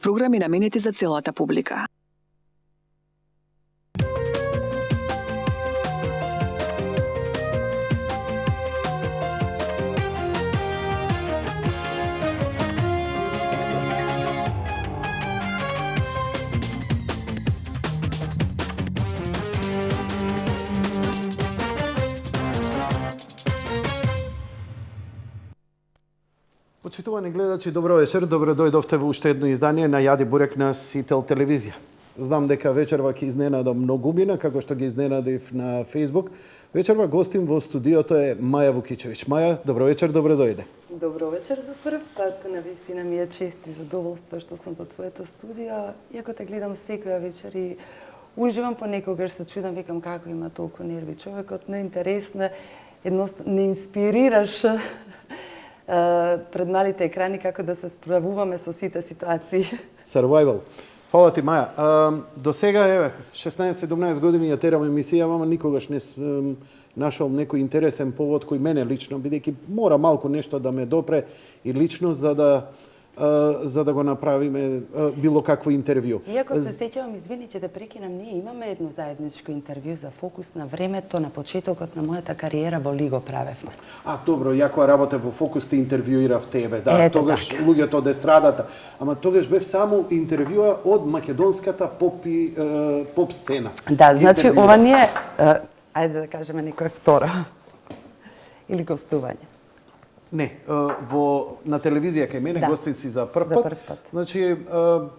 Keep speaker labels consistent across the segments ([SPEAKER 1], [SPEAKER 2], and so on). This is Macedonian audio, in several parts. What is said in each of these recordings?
[SPEAKER 1] Програми наменети за целата публика.
[SPEAKER 2] Почитувани гледачи, добро вечер. Добро дојдовте во уште едно издание на Јади Бурек на Сител телевизија. Знам дека вечерва ќе изненадам многумина, како што ги изненадив на Facebook. Вечерва гостин во студиото е Маја Вукичевиќ. Маја, добро вечер, добро дојде.
[SPEAKER 3] Добро вечер за прв пат. Навистина ми е чест и задоволство што сум во твоето студио. Иако те гледам секоја вечер и уживам, понекогаш се чудам, викам како има толку нерви човекот, но интересно, едноставно не инспирираш пред малите екрани како да се справуваме со сите ситуации.
[SPEAKER 2] Survival. Фала ти, Маја. До сега, еве, 16-17 години ја терам емисија, ама никогаш не нашол некој интересен повод кој мене лично, бидејќи мора малку нешто да ме допре и лично за да го направиме било какво интервју.
[SPEAKER 3] Иако се сеќавам, извините да прекинам, ние имаме едно заедничко интервју за Фокус на времето на почетокот на мојата кариера во Ли го правевме.
[SPEAKER 2] Добро, ја кога работев во Фокус те интервјуирав тебе, да, тогаш така. Луѓето од естрадата, ама тогаш бев само интервјуа од македонската поп сцена.
[SPEAKER 3] Да, значи ова не е, ајде да кажеме некој второ или гостување.
[SPEAKER 2] Не, на телевизија кај мене гостин си за прв пат. Значи,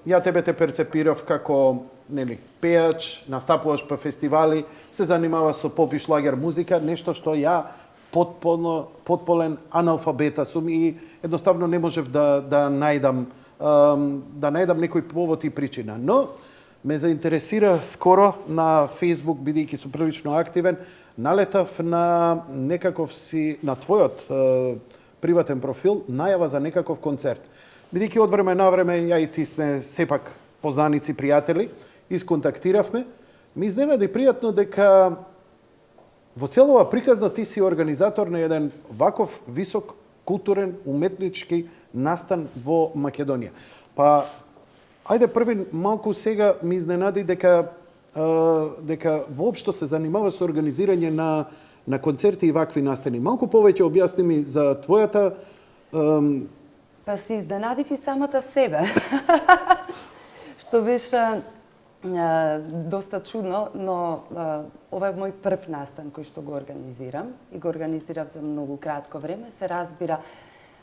[SPEAKER 2] ја тебе те перцепирав како, нели, пејач, настапуваш по фестивали, се занимава со поп и шлагер музика, нешто што ја потполен аналфабета сум и едноставно не можев да најдам некој повод и причина. Но ме заинтересира скоро на Facebook, бидејќи сум прилично активен, налетав на некаков си на твојот приватен профил најава за некаков концерт. Бидејќи од време на време ја и ти сме сепак познаници, пријатели, исконтактиравме, ми изненади пријатно дека во целова приказна ти си организатор на еден ваков висок културен, уметнички настан во Македонија. Па, ајде први малку сега ми изненади дека воопшто се занимава со организирање на концерти и вакви настани. Малку повеќе објасни ми за твојата...
[SPEAKER 3] Па си изненадив и самата себе. Што беше доста чудно, но ова е мој прв настан кој што го организирам и го организирав за многу кратко време. Се разбира,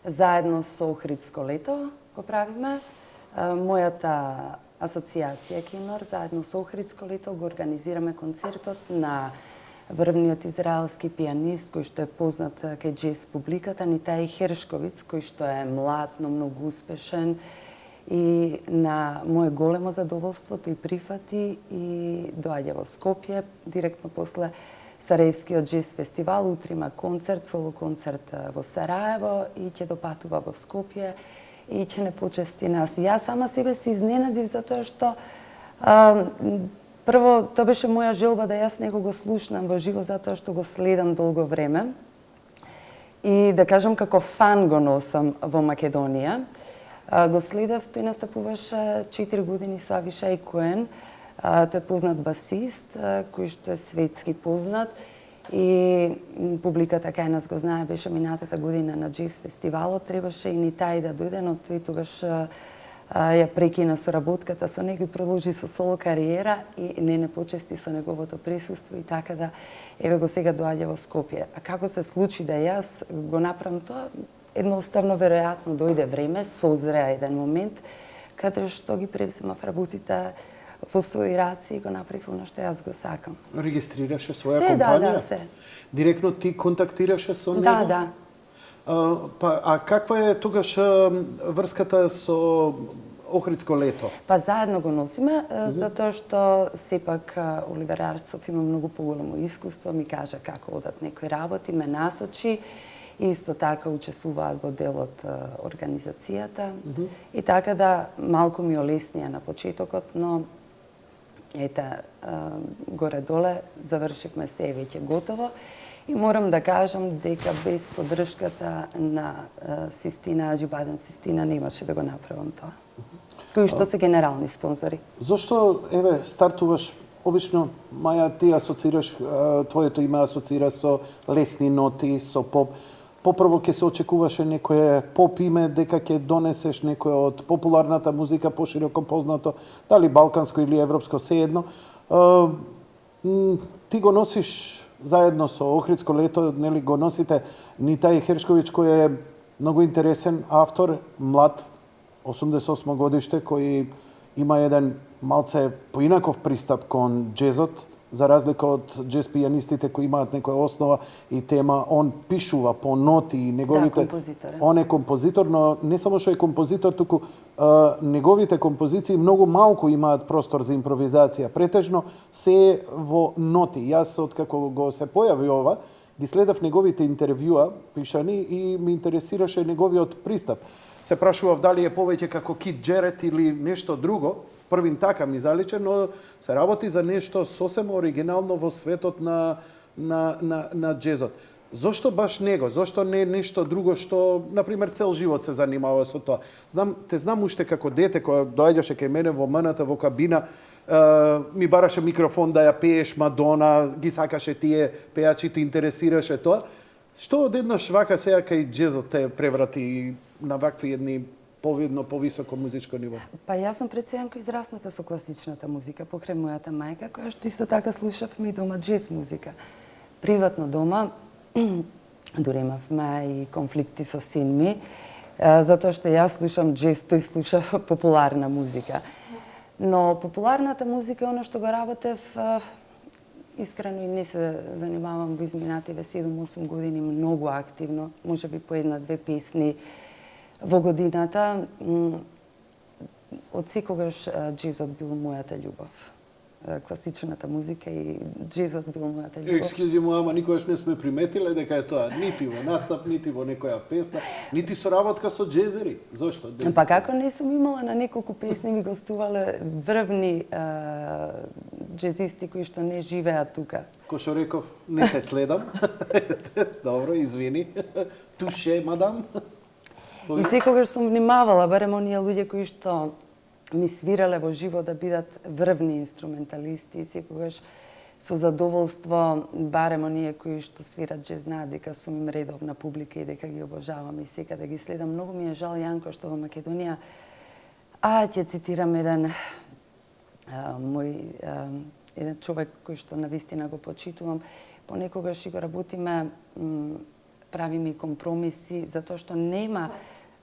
[SPEAKER 3] заедно со Охридско лето го правиме. Мојата асоциација Кинор, заедно со Охридско лето го организираме концертот на врвниот израелски пианист кој што е познат кај джез публиката, Нитај Хершковиц, кој што е млад, но многу успешен и на мое големо задоволство тој прифати и доаѓа во Скопје директно после Сараевскиот джез фестивал. Утре има концерт, соло концерт во Сараево и ќе допатува во Скопје и ќе не почести нас. Јас сама себе се изненадив затоа што прво, тоа беше моја желба да јас него го слушнам во живо затоа што го следам долго време и да кажам како фан го носам во Македонија. Го следев, тој настапуваше 4 години со Авишај Коен. Тој е познат басист, кој што е светски познат и публиката кај нас го знае, беше минатата година на джез фестивалот. Требаше и Нитај да дојде, но тој тогаш ја прекина соработката со него и продолжи со соло кариера и не почести со неговото присуство и така да еве го сега доаѓа во Скопје. А како се случи да јас го направам тоа? Едноставно, веројатно, дојде време, созреа еден момент, каде што ги превземав работите во своји раци и го направив она што јас го сакам.
[SPEAKER 2] Регистрираше своја компанија?
[SPEAKER 3] Да, се.
[SPEAKER 2] Директно ти контактираше со него?
[SPEAKER 3] Да.
[SPEAKER 2] А каква е тогаш врската со Охридско лето?
[SPEAKER 3] Па заедно го носиме, затоа што сепак Оливер Арцов има многу поголемо искуство, ми кажа како одат некои работи, ме насочи. Исто така учествуваат во делот организацијата и така да малку ми олеснија на почетокот, но горе-доле завршивме се веќе готово и морам да кажам дека без поддршката на Систина Аџибаден Систина немаше да го направам тоа. кои што се генерални спонзори.
[SPEAKER 2] Зошто, еве, стартуваш, обично, Маја, ти асоцираш, твоето име асоцира со лесни ноти, со поп. Попрво ќе се очекуваше некое поп име, дека ќе донесеш некое од популарната музика, пошироко познато, дали балканско или европско, сеедно. Ти го носиш заедно со Охридско лето, нели, го носите Нитај Хершковиќ, кој е многу интересен автор, млад, 88 годиште, кој има еден малце поинаков пристап кон джезот, за разлика од джез пијанистите кои имаат некоја основа и тема. Он пишува по ноти и неговите...
[SPEAKER 3] Да, композитор.
[SPEAKER 2] Он е композитор, но не само што е композитор, туку неговите композиции многу малку имаат простор за импровизација. Претежно се во ноти. Јас, откако го се појави ова, ги следав неговите интервјуа пишани и ме интересираше неговиот пристап. Се прашував дали е повеќе како Кит Джерет или нешто друго. Првин така ми заличе, но се работи за нешто сосем оригинално во светот на джезот. Зошто баш него? Зошто не нешто друго што, например, цел живот се занимава со тоа? Те знам уште како дете, кога доаѓаше кај мене во МНТ, во кабина, ми бараше микрофон да ја пееш Мадона, ги сакаше тие пејачи, те интересираше тоа. Што одеднаш вака сега кај джезот те преврати на вакви едни повидно повисоко музичко ниво?
[SPEAKER 3] Па јас сум пред сејанко израсната со класичната музика покрај мојата мајка, која што исто така слушавме и дома джез музика. Приватно дома, дури имавме и конфликти со син ми, затоа што јас слушам джез, тој слуша популарна музика. Но популарната музика е оно што го работев искрено и не се занимавам во изминативе 7-8 години многу активно, можеби по една-две песни во годината. Од секогаш джезот бил мојата љубов. Класичната музика и джезот бил мојата љубов.
[SPEAKER 2] Екскјузи му, ама никогаш не сме приметиле дека е тоа нити во настап, нити во некоја песна, нити соработка со джезери. Зошто?
[SPEAKER 3] Па како не сум имала на неколку песни, ми гостувале врвни джезисти кои што не живеат тука.
[SPEAKER 2] Кој што реков, не те следам. Добро, извини. Туше, мадам.
[SPEAKER 3] И секогаш сум внимавала, барем оние луѓе кои што ми свирале во живо да бидат врвни инструменталисти, секогаш со задоволство, барем оние кои што свират джез, знаат дека сум им редовна публика и дека ги обожавам и сека да ги следам. Многу ми е жал, Јанко, што во Македонија, ќе цитирам еден еден човек кој што навистина го почитувам, понекогаш и го работиме, правиме компромиси, затоа што нема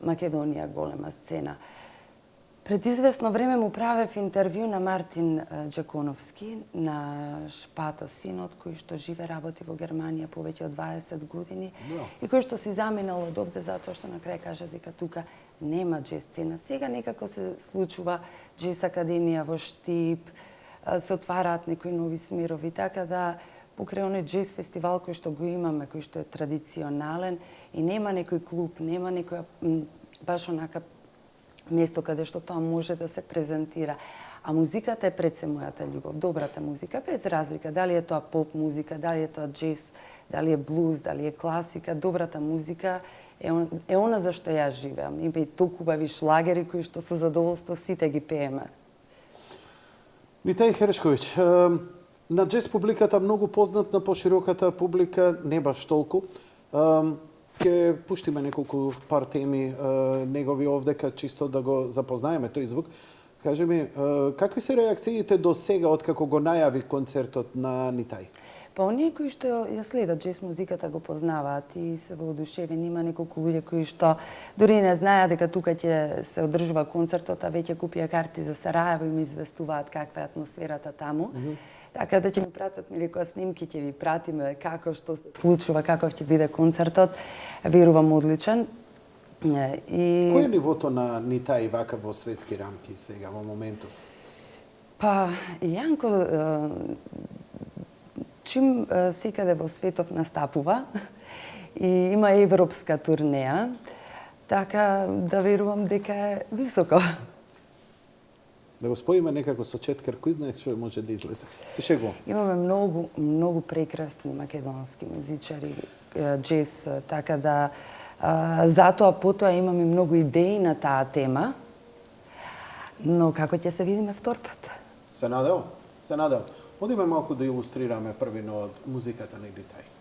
[SPEAKER 3] Македонија голема сцена. Пред известно време му правев интервју на Мартин Џаконовски, на Шпато, синот, кој што живе, работи во Германија повеќе од 20 години и кој што си заминал од овде затоа што на крај кажа дека тука нема джез сцена. Сега некако се случува джез академија во Штип, се отвараат некои нови смерови, така да покрај оној джез фестивал кој што го имаме, кој што е традиционален и нема некој клуб, нема некоја баш онака место каде што тоа може да се презентира. А музиката е пред се мојата љубов, добрата музика, без разлика, дали е тоа поп музика, дали е тоа джез, дали е блуз, дали е класика, добрата музика е она за што јас живеам. Има и толку убави шлагери кои што со задоволство сите ги пееме.
[SPEAKER 2] Нитај Хершковиќ, на джез публиката многу познат, на пошироката публика не баш толку. Ќе пуштиме неколку пар теми негови овдека, чисто да го запознаеме тој звук. Кажи ми, какви се реакциите до сега откако го најави концертот на Нитај?
[SPEAKER 3] Па оние кои што ја следат джез музиката го познаваат и се воодушевени. Има неколку луѓе кои што дури не знаеа дека тука ќе се одржува концертот, а веќе купија карти за Сараево и ми известуваат каква е атмосферата таму. Така да ќе ми пратат некоја снимки, ќе ви пратиме како што се случува, каков ќе биде концертот. Верувам одличен.
[SPEAKER 2] Кој е нивото на Нитај вака во светски рамки сега во моментов?
[SPEAKER 3] Па, Јанко, чим секаде во светов настапува и има европска турнеја, така да верувам дека е високо.
[SPEAKER 2] Да го споиме некако со четкар, кој знае што може да излезе. Се шегувам.
[SPEAKER 3] Имаме многу прекрасни македонски музичари, джез, така да затоа потоа имаме многу идеи на таа тема. Но како ќе се видиме втор пат?
[SPEAKER 2] Се надевам, се надевам. Одиме малку да илустрираме првино од музиката на Игритај.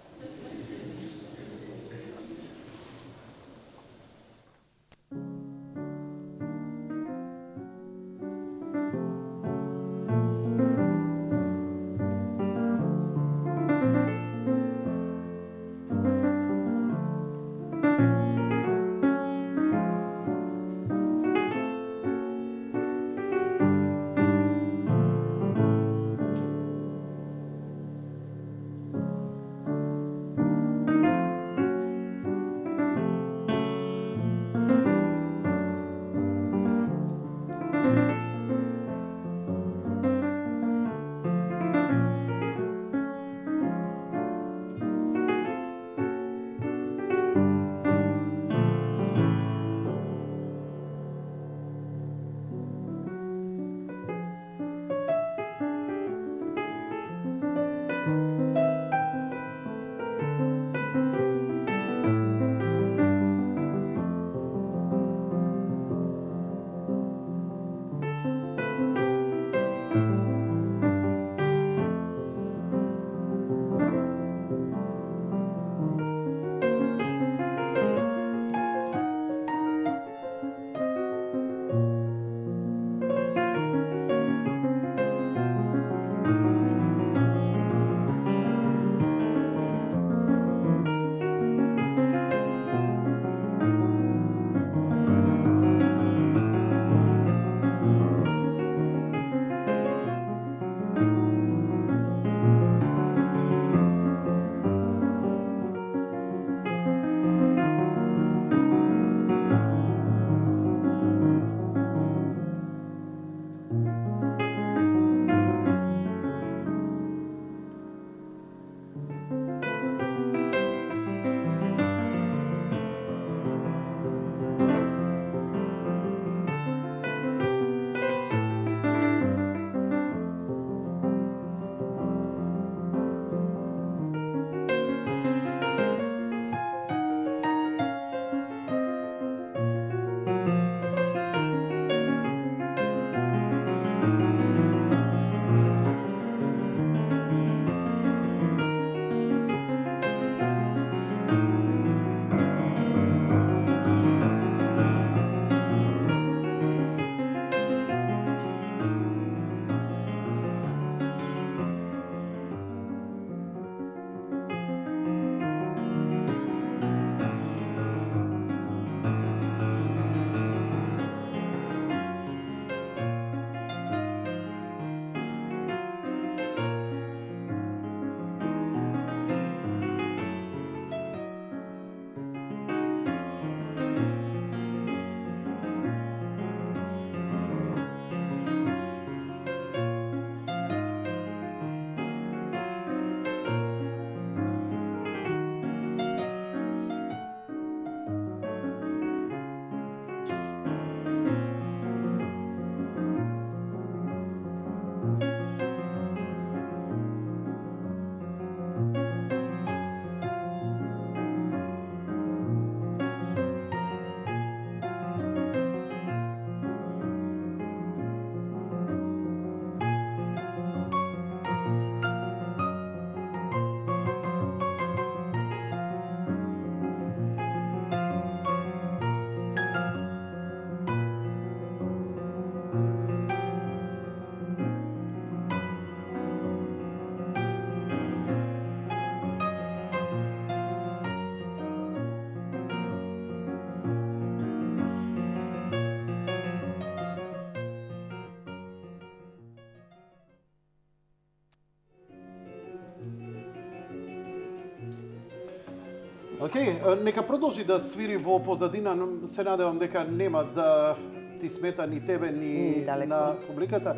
[SPEAKER 2] Океј, нека продолжи да свири во позадина, но се надевам дека нема да ти смета ни тебе, ни на публиката.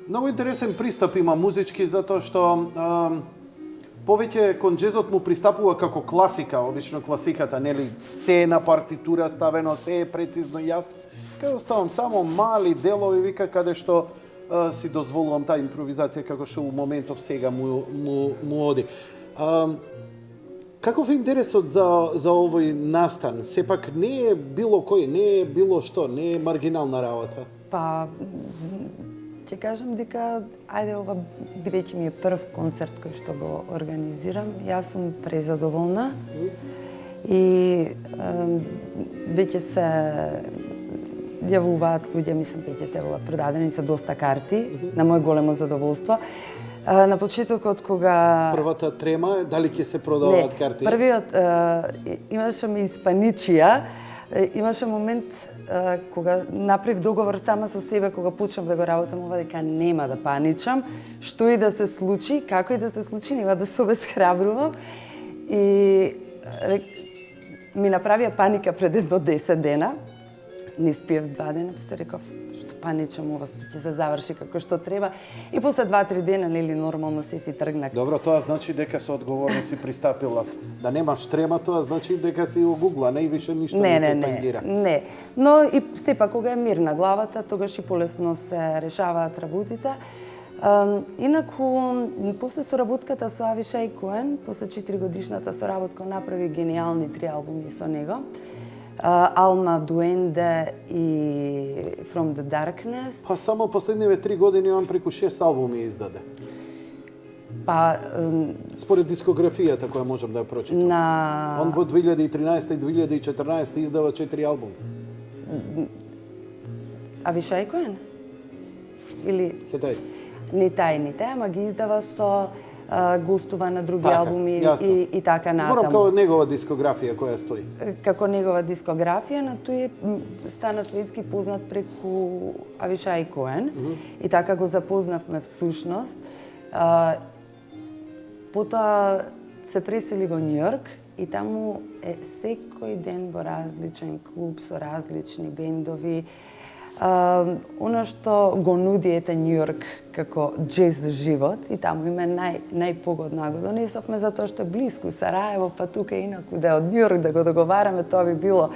[SPEAKER 2] Многу интересен пристап има музички, затоа што повеќе кон джезот му пристапува како класика, обично класиката, нели, се е на партитура ставено, се е прецизно и јасно. Кај оставам само мали делови, вика, каде што си дозволувам таа импровизација како што у моментов сега му оди. Каков е интересот за овој настан? Сепак не е било кој, не е било што, не е маргинална работа.
[SPEAKER 3] Па, ќе кажам дека, ајде ова, бидејќи ми е прв концерт кој што го организирам, јас сум презадоволна и веќе се јавуваат луѓе, мислам, веќе се јавуваат, продадени се доста карти, на моје големо задоволство. На почетокот кога...
[SPEAKER 2] Првата трема е дали ќе се продаваат карти?
[SPEAKER 3] Не, првиот имаше ми испаничија, имаше момент кога направив договор сама со себе, кога почнав да го работам ова, дека нема да паничам, што и да се случи, како и да се случи, нема да се обесхрабрувам. И ми направија паника пред едно 10 дена, не спиев 2 дена, после реков, што паничам, ова ќе се заврши како што треба. И после 2-3 дена, нели, нормално си тргнах.
[SPEAKER 2] Добро, тоа значи дека со одговорно си пристапила. Да немаш трема, тоа значи дека си огугла, не и више ништо не те тангира.
[SPEAKER 3] Не. Но и сепак кога е мир на главата, тогаш и полесно се решаваат работите. Инаку, после соработката со Авишај Коен, после 4 годишната соработка, направи гениални 3 албуми со него. Алма, Дуенде и From the Darkness.
[SPEAKER 2] Па само последниве 3 години имам преку 6 албуми издаде.
[SPEAKER 3] Па...
[SPEAKER 2] Според дискографијата која можам да ја прочитам. Он во 2013 и 2014 издава 4 албуми.
[SPEAKER 3] Авишај Коен? Или...
[SPEAKER 2] Хетай.
[SPEAKER 3] Не тај, ама ги издава со гостува на други албуми и така натаму.
[SPEAKER 2] Морам како негова дискографија која стои.
[SPEAKER 3] Како негова дискографија, на тој стана светски познат преку Авишај Коен и така го запознавме всушност. Потоа се пресели во Њујорк и таму е секој ден во различен клуб со различни бендови. Оно што го нуди ете Њујорк како джез живот и таму има најпогодно го донесовме затоа што е блиску Сараево, па тука инаку да од Њујорк да го договараме, тоа би било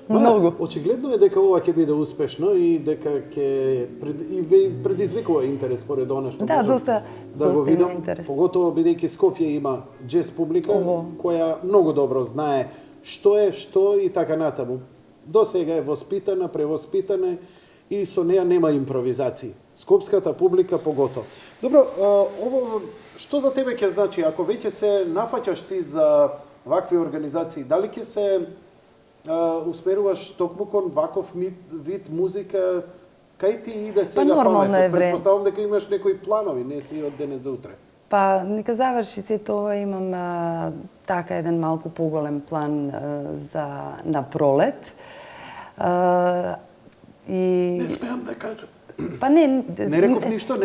[SPEAKER 3] многу.
[SPEAKER 2] Очигледно е дека ова ќе биде успешно и дека ќе предизвикува интерес според она што
[SPEAKER 3] доста
[SPEAKER 2] го видам,
[SPEAKER 3] интерес.
[SPEAKER 2] Поготово бидејќи Скопје има джез публика која многу добро знае што е, што и така натаму. До сега е воспитана, превоспитана и со неја нема импровизации. Скопската публика поготово. Добро, ово што за тебе ќе значи ако веќе се нафаќаш ти за вакви организации, дали ќе се усмеруваш токму кон ваков вид музика, кај ти иде сега памет? Предпоставам дека имаш некои планови, не си од денес за утре.
[SPEAKER 3] Па, нека заврши се тоа, имам така еден малку поголем план на пролет.
[SPEAKER 2] Не смеам да кажам.
[SPEAKER 3] Па не
[SPEAKER 2] реков ништо,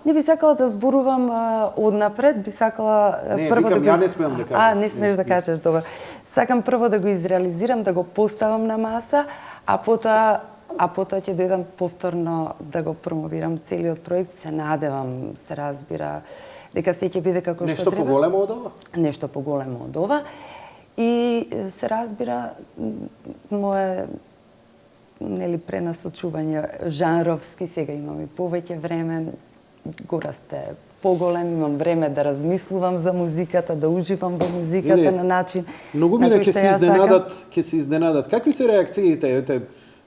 [SPEAKER 3] не би сакала да зборувам однапред, би сакала прво да го...
[SPEAKER 2] ја не смеам да кажам.
[SPEAKER 3] Не смееш да кажеш, добро. Сакам прво да го изреализирам, да го поставам на маса, а потоа ќе дојдам повторно да го промовирам целиот проект. Се надевам, се разбира, дека се ќе биде како што треба.
[SPEAKER 2] Нешто поголемо од ова?
[SPEAKER 3] Нешто поголемо од ова. И се разбира, мое пренасочување жанровски, сега имам и повеќе време, го расте поголем, имам време да размислувам за музиката, да уживам во музиката на начин
[SPEAKER 2] многу мина ќе се изненадат. Какви се реакциите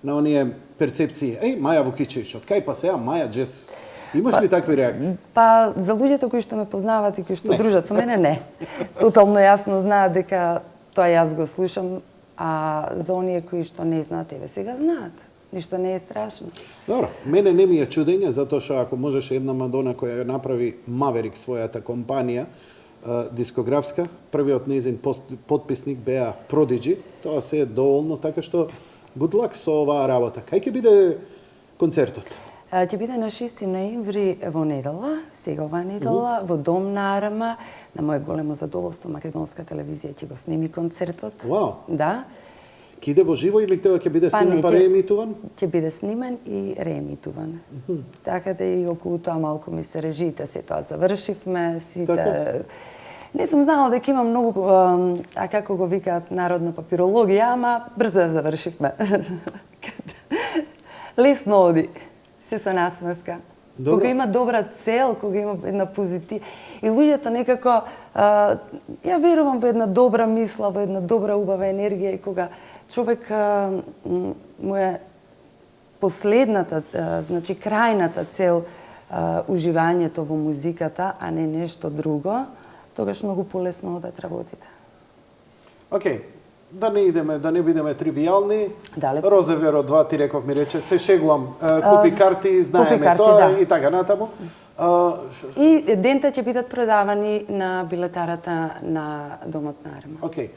[SPEAKER 2] на оние перцепции? Маја Вукичевич, од кај па сега Маја джез? Имаш ли такви реакции?
[SPEAKER 3] Па за луѓето кои што ме познаваат и кои што дружат со мене, не. Тотално јасно знаат дека тоа јас го слушам. А за оние кои што не знаат, еве сега знаат. Ништо не е страшно.
[SPEAKER 2] Добро, мене не ми е чудење, затоа што ако можеше една Мадона која направи Маверик својата компанија дискографска, првиот нејзин потписник беа Prodigy, тоа се е доволно, така што good luck со оваа работа. Кај ќе биде концертот?
[SPEAKER 3] Ќе биде на 6 ноември во недела, сега оваа недела, во Дом на Арама. На моје големо задоволство, Македонска телевизија ќе го сними концертот.
[SPEAKER 2] Вау!
[SPEAKER 3] Да.
[SPEAKER 2] Ќе иде во живо или тоа ќе биде снимен па реемитуван?
[SPEAKER 3] Ќе биде снимен и реемитуван. Така да и околу тоа малку ми се режиите, се тоа завршивме, сите... Не сум знала дека има многу, како го викаат, народна папирологија, ама брзо ја завршивме. Лесно оди, се со насмевка.
[SPEAKER 2] Добро.
[SPEAKER 3] Кога има добра цел, кога има една позитив... И луѓето некако... ја верувам во една добра мисла, во една добра убава енергија и кога човек му е последната, значи крајната цел уживањето во музиката, а не нешто друго, тогаш многу полесно да работите.
[SPEAKER 2] Океј, да не бидеме тривијални.
[SPEAKER 3] Дале.
[SPEAKER 2] Розе Веро 2 ти реков ми рече, се шегувам, купи карти, знаеме тоа и така натаму.
[SPEAKER 3] И дента ќе бидат продавани на билетарата на Домот на Арма.
[SPEAKER 2] Океј.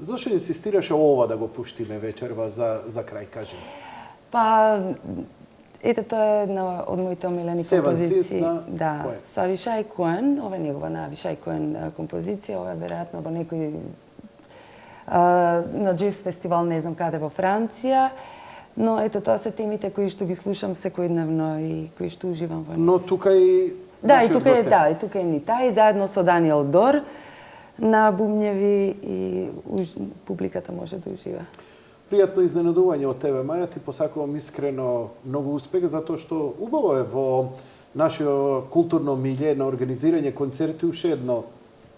[SPEAKER 2] Зошто инсистираше ова да го пуштиме вечерва за крај, кажи?
[SPEAKER 3] Па, ете, тоа е една од моите омилени композиции. Да, со Авишај Коен, ова е негова на Авишај Коен композиција, ова е веројатно во некој на джез фестивал, не знам каде во Франција, но ете, тоа се темите кои што ги слушам секојдневно и кои што уживам во нив.
[SPEAKER 2] Но тука и
[SPEAKER 3] и тука е Нита и заедно со Даниел Дор на бумњеви и публиката може да ужива.
[SPEAKER 2] Пријатно изненадување од тебе, Маја, ти посакувам искрено многу успех, затоа што убаво е во нашето културно милје на организирање концерти уште едно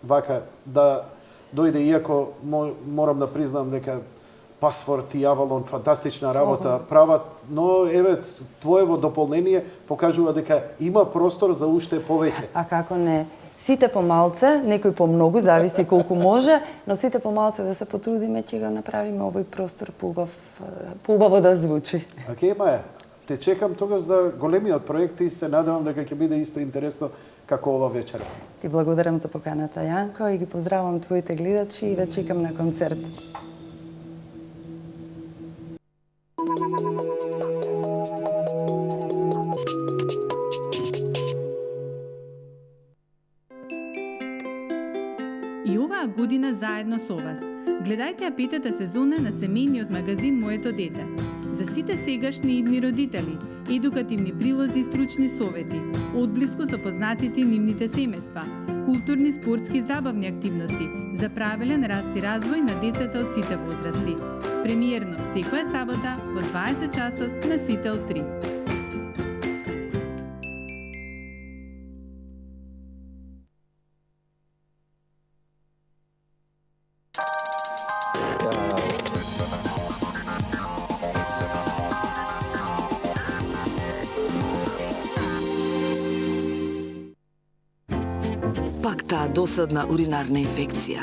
[SPEAKER 2] вака да дојде, иако морам да признам дека Пасворд и Авалон фантастична работа прават, но еве твоево дополнение покажува дека има простор за уште повеќе.
[SPEAKER 3] А како не? Сите по малце, некој по многу, зависи колку може, но сите по малце да се потрудиме, ќе го направиме овој простор поубаво да звучи.
[SPEAKER 2] Океј, Маја, те чекам тогаш за големиот проект и се надевам дека ќе биде исто интересно како ова вечер.
[SPEAKER 3] Ти благодарам за поканата, Јанко, и ги поздравувам твоите гледачи и ве чекам на концерт.
[SPEAKER 4] И оваа година заедно со вас. Гледајте ја петата сезона на семејниот магазин Моето дете. За сите сегашни и идни родители, едукативни прилози и стручни совети, одблиску со познатите нивните семејства, културни, спортски и забавни активности за правилен раст и развој на децата од сите возрасти. Премиерно секоја сабота во 20 часот на Сител 3.
[SPEAKER 5] Пак таа досадна уринарна инфекција.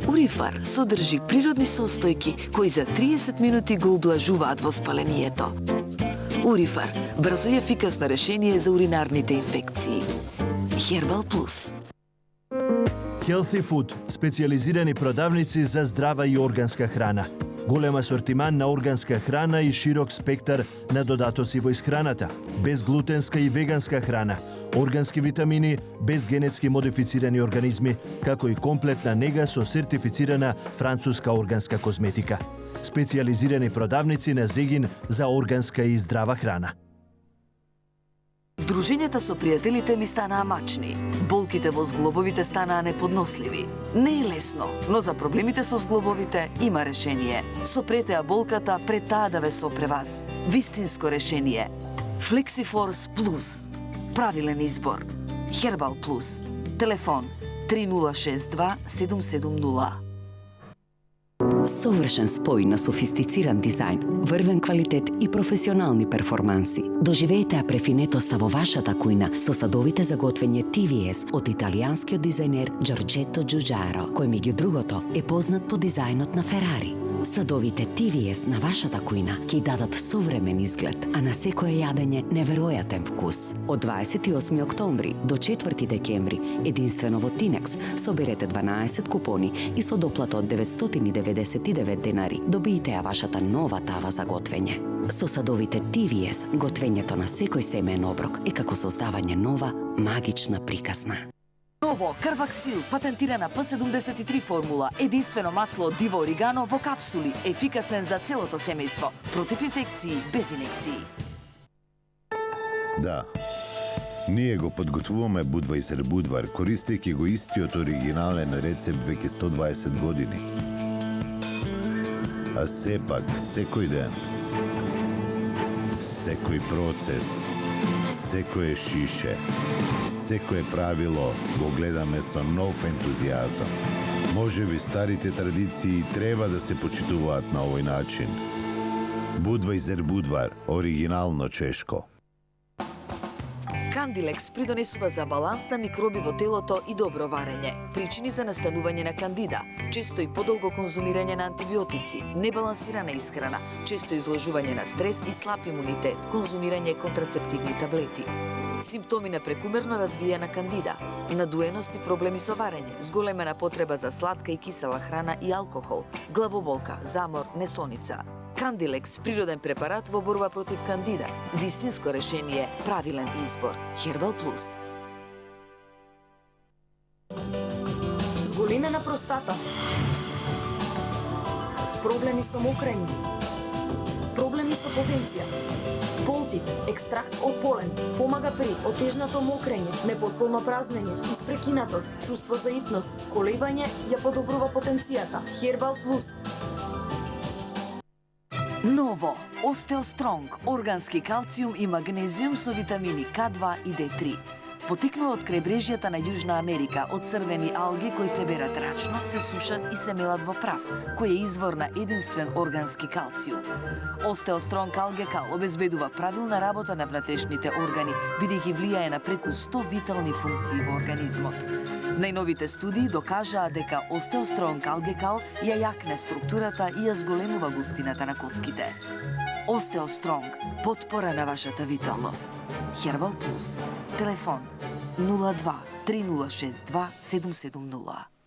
[SPEAKER 5] Урифар содржи природни состојки кои за 30 минути го ублажуваат воспалението. Урифар – брзо и ефикасно решение за уринарните инфекции. Herbal Plus.
[SPEAKER 6] Healthy Food – специализирани продавници за здрава и органска храна. Голем асортиман на органска храна и широк спектар на додатоци во исхраната. Безглутенска и веганска храна, органски витамини, без генетски модифицирани организми, како и комплетна нега со сертифицирана француска органска козметика. Специализирани продавници на Зегин за органска и здрава храна.
[SPEAKER 5] Дружењата со пријателите ми станаа мачни. Болките во зглобовите станаа неподносливи. Не е лесно, но за проблемите со зглобовите има решение. Сопрете ја болката пред таа да ве сопре вас. Вистинско решение. Flexiforce Plus. Правилен избор. Herbal Plus. Телефон 3062 770.
[SPEAKER 7] Совршен спој на софистициран дизајн, врвен квалитет и професионални перформанси. Доживеете ја префинетоста во вашата кујна со садовите за готвење TVS од италијанскиот дизајнер Giorgetto Giugiaro, кој меѓу другото е познат по дизајнот на Ферари. Садовите TVS на вашата кујна ќе дадат современ изглед, а на секое јадење неверојатен вкус. Од 28 октомври до 4 декември, единствено во Тинекс, соберете 12 купони и со доплата од 999 денари добиете ја вашата нова тава за готвење. Со садовите TVS, готвењето на секој семеен оброк е како создавање нова, магична приказна.
[SPEAKER 5] Ново Крваксил, патентирана P73 формула, единствено масло од дива оригано во капсули, ефикасен за целото семејство, против инфекции, без инекции.
[SPEAKER 8] Да, ние го подготвуваме Будвајсер Будвар, користејќи го истиот оригинален рецепт веќе 120 години. А сепак, секој ден, Секој процес, секое шише, секое правило го гледаме со нов ентузијазам. Може би старите традиции треба да се почитуваат на овој начин. Budweiser Budvar, оригинално чешко.
[SPEAKER 5] Кандилекс придонесува за баланс на микроби во телото и добро варење, причини за настанување на кандида, често и подолго конзумирање на антибиотици, небалансирана исхрана, често изложување на стрес и слаб имунитет, конзумирање контрацептивни таблети. Симптоми на прекумерно развиена кандида, надуеност и проблеми со варење, зголемена потреба за сладка и кисела храна и алкохол, главоболка, замор, несоница. Кандилекс, природен препарат во борба против кандида. Вистинско решение, правилен избор. Herbal Plus.
[SPEAKER 9] Зголемена простата. Проблеми со мокрење. Проблеми со потенција. Полтип, екстракт од полен, помага при отежнато мокрење, непотполно празнење, испрекинатост, чувство за итност, колебање, ја подобрува потенцијата. Herbal Plus.
[SPEAKER 5] Ново, Остеостронг, органски калциум и магнезиум со витамини К2 и Д3. Потикнува од крајбрежјата на Јужна Америка, од црвени алги кои се берат рачно, се сушат и се мелат во прав, кој е извор на единствен органски калциум. Остеостронг алгекал обезбедува правилна работа на внатрешните органи, бидејќи влијае на преку 100 витални функции во организмот. Најновите студии докажаа дека Остеостронг алгекал ја јакне структурата и ја зголемува густината на коските. Остеостронг, потпора на вашата виталност. Herbal Plus. Телефон 02 3062 770.